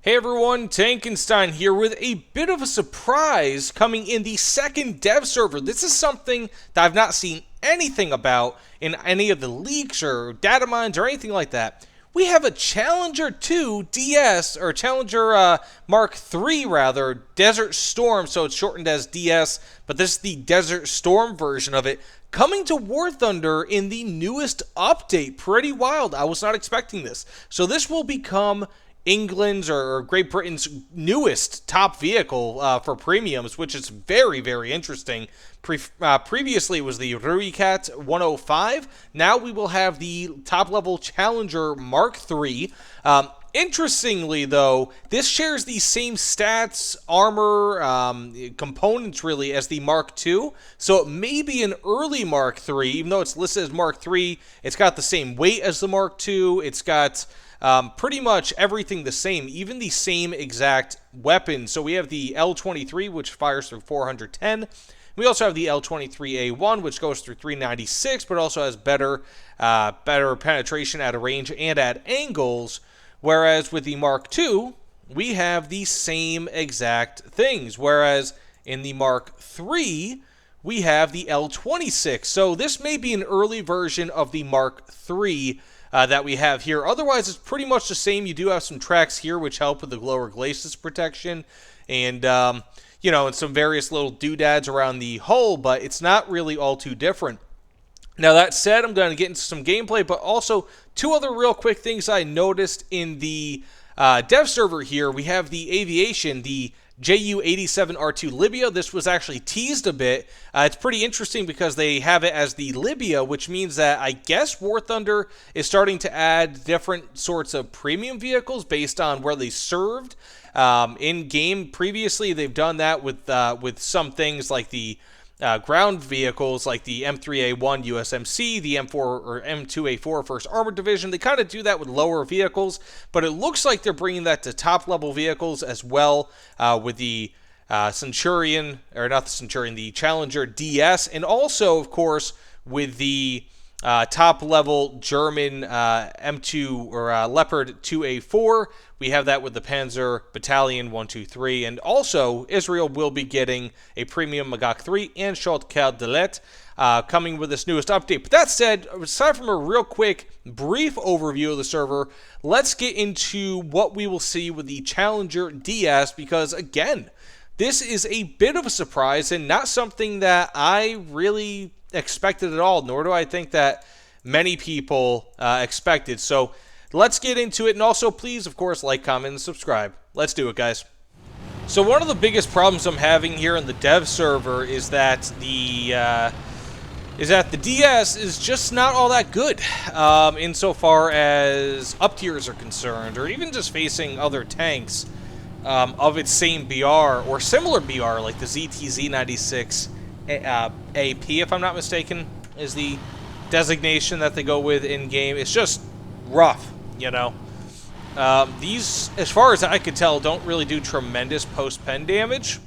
Hey everyone, Tankenstein here with a bit of a surprise coming in the second dev server. This is something that I've not seen anything about in any of the leaks or data mines or anything like that. We have a Challenger 2 DS, or Challenger Mark 3 rather, Desert Storm, so it's shortened as DS, but this is the Desert Storm version of it, coming to War Thunder in the newest update. Pretty wild. I was not expecting this. So this will become England's or Great Britain's newest top vehicle for premiums, which is very, very interesting. Previously, it was the Ruicat 105. Now we will have the top-level Challenger Mark III. Interestingly, though, this shares the same stats, armor, components, really, as the Mark II. So it may be an early Mark III, even though it's listed as Mark III. It's got the same weight as the Mark II. It's got pretty much everything the same, even the same exact weapon. So we have the L23, which fires through 410. We also have the L23A1, which goes through 396, but also has better penetration at a range and at angles. Whereas with the Mark II, we have the same exact things. Whereas in the Mark III, we have the L26. So this may be an early version of the Mark III that we have here. Otherwise, it's pretty much the same. You do have some tracks here which help with the lower glacis protection and, and some various little doodads around the hull, but it's not really all too different. Now, that said, I'm going to get into some gameplay, but also two other real quick things I noticed in the dev server here. We have the aviation, the JU-87R2 Libya. This was actually teased a bit. It's pretty interesting because they have it as the Libya, which means that I guess War Thunder is starting to add different sorts of premium vehicles based on where they served in game. Previously, they've done that with some things like the ground vehicles like the M3A1 USMC, the M4 or M2A4 First Armored Division. They kind of do that with lower vehicles, but it looks like they're bringing that to top-level vehicles as well with the Centurion, or not the Centurion, the Challenger DS, and also, of course, with the top-level German M2 or Leopard 2A4. We have that with the Panzer Battalion 123, and also Israel will be getting a premium Magach 3 and Shotcal Delet coming with this newest update. But that said, aside from a real quick, brief overview of the server, let's get into what we will see with the Challenger DS, because again, this is a bit of a surprise and not something that I really expected at all, nor do I think that many people expected. So let's get into it, and also please, of course, like, comment, and subscribe. Let's do it, guys. So one of the biggest problems I'm having here in the dev server is that the DS is just not all that good insofar as up tiers are concerned, or even just facing other tanks of its same BR or similar BR, like the ZTZ96 AP, if I'm not mistaken, is the designation that they go with in-game. It's just rough, you know. These, as far as I could tell, don't really do tremendous post-pen damage.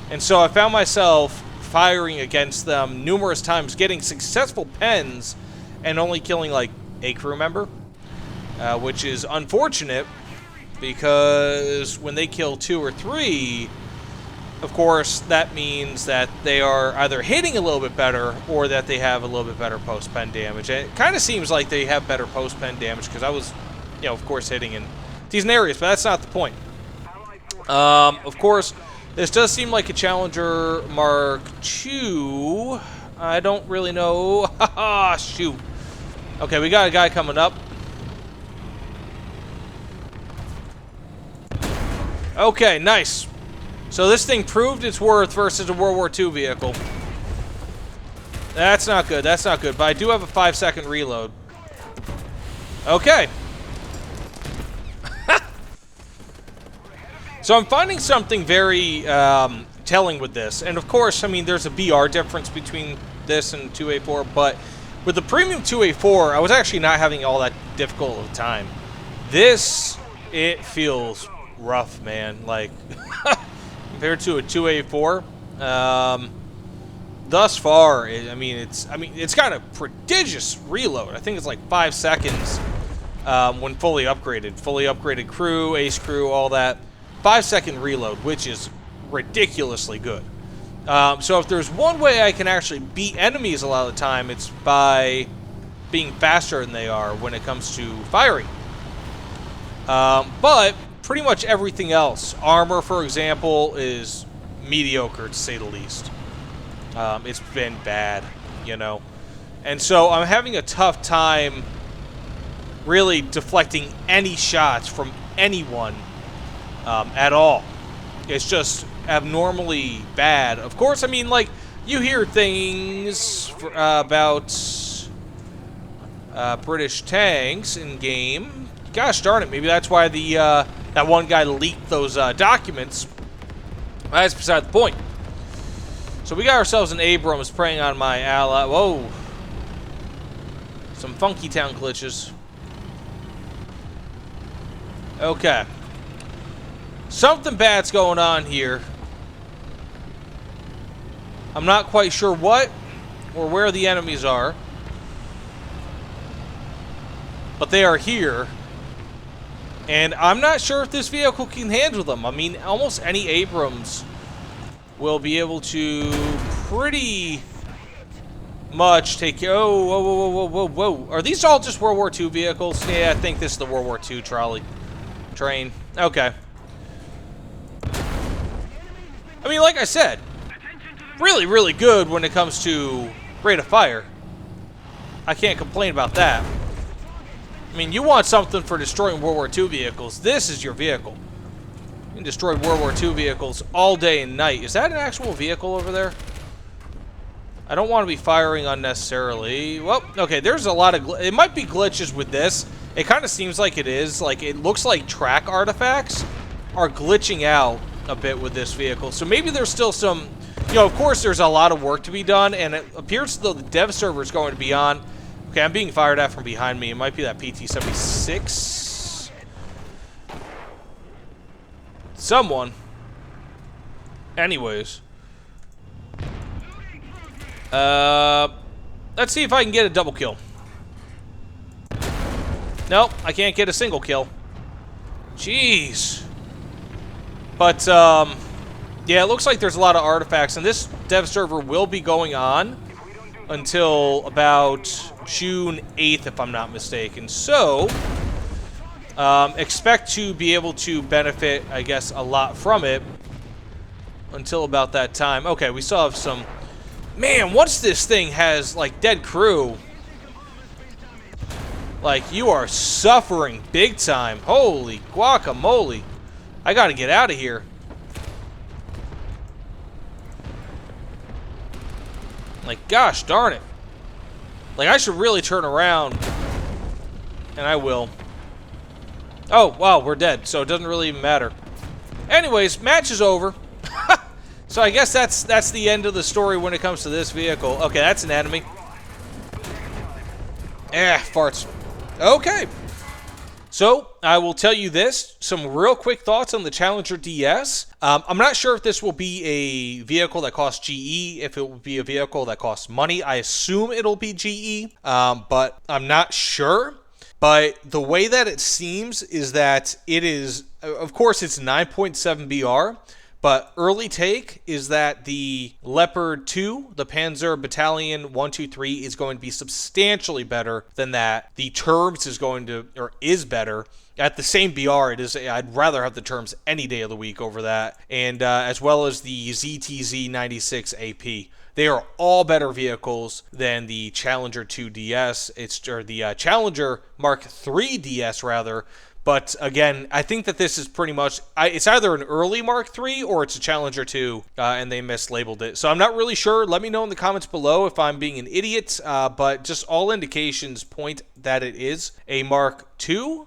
And so I found myself firing against them numerous times, getting successful pens, and only killing, like, a crew member. Which is unfortunate, because when they kill 2 or 3, of course, that means that they are either hitting a little bit better or that they have a little bit better post-pen damage. And it kind of seems like they have better post-pen damage because I was, of course, hitting in decent areas, but that's not the point. Of course, this does seem like a Challenger Mark II. I don't really know. Haha, shoot. Okay, we got a guy coming up. Okay, nice. So this thing proved its worth versus a World War II vehicle. That's not good. That's not good. But I do have a 5-second reload. Okay. So I'm finding something very telling with this. And of course, I mean, there's a BR difference between this and 2A4. But with the premium 2A4, I was actually not having all that difficult of a time. This, it feels rough, man. Like... compared to a 2A4, thus far, it's got a prodigious reload. I think it's like 5 seconds when fully upgraded. Fully upgraded crew, ace crew, all that. 5-second reload, which is ridiculously good. So if there's one way I can actually beat enemies a lot of the time, it's by being faster than they are when it comes to firing. But pretty much everything else, armor, for example, is mediocre to say the least. It's been bad, you know. And so I'm having a tough time really deflecting any shots from anyone at all. It's just abnormally bad. Of course, I mean, like, you hear things about British tanks in game. Gosh darn it, maybe that's why the that one guy leaked those documents. That's beside the point. So we got ourselves an Abrams preying on my ally. Whoa. Some funky town glitches. Okay. Something bad's going on here. I'm not quite sure what or where the enemies are. But they are here. And I'm not sure if this vehicle can handle them. I mean, almost any Abrams will be able to pretty much take... Oh, whoa, whoa, whoa, whoa, whoa, whoa. Are these all just World War II vehicles? Yeah, I think this is the World War II trolley. Train. Okay. I mean, like I said, really, really good when it comes to rate of fire. I can't complain about that. I mean, you want something for destroying World War II vehicles, this is your vehicle. You can destroy World War II vehicles all day and night. Is that an actual vehicle over there? I don't want to be firing unnecessarily. Well, okay, there's a lot of... It might be glitches with this. It kind of seems like it is. Like, it looks like track artifacts are glitching out a bit with this vehicle. So maybe there's still some... You know, of course, there's a lot of work to be done, and it appears though the dev server is going to be on. Okay, I'm being fired at from behind me. It might be that PT-76. Someone. Anyways. Let's see if I can get a double kill. Nope, I can't get a single kill. Jeez. But, yeah, it looks like there's a lot of artifacts, and this dev server will be going on until about June 8th, if I'm not mistaken. So, expect to be able to benefit, I guess, a lot from it until about that time. Okay, we still have some... Man, once this thing has, like, dead crew, like, you are suffering big time. Holy guacamole. I gotta get out of here. Like, gosh darn it. Like, I should really turn around. And I will. Oh, wow, we're dead, so it doesn't really even matter. Anyways, match is over. So I guess that's the end of the story when it comes to this vehicle. Okay, that's an enemy. Farts. Okay. So, I will tell you this, some real quick thoughts on the Challenger DS. I'm not sure if this will be a vehicle that costs GE, if it will be a vehicle that costs money. I assume it'll be GE, but I'm not sure. But the way that it seems is that it is, of course, it's 9.7 BR, but early take is that the Leopard 2, the Panzer Battalion 123, is going to be substantially better than that. The Terms is going to, or is better. At the same BR, it is. I'd rather have the Terms any day of the week over that. And as well as the ZTZ 96 AP. They are all better vehicles than the Challenger 2 DS. Or the Challenger Mark 3 DS, rather. But again, I think that this is pretty much, it's either an early Mark III or it's a Challenger 2, and they mislabeled it. So I'm not really sure. Let me know in the comments below if I'm being an idiot, but just all indications point that it is a Mark II,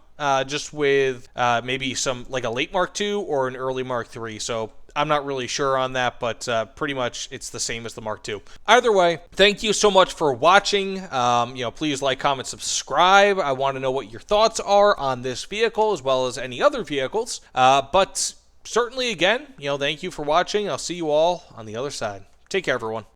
just with maybe some, like a late Mark II or an early Mark III. So I'm not really sure on that, but pretty much it's the same as the Mark II. Either way, thank you so much for watching. Please like, comment, subscribe. I want to know what your thoughts are on this vehicle as well as any other vehicles. But certainly, again, thank you for watching. I'll see you all on the other side. Take care, everyone.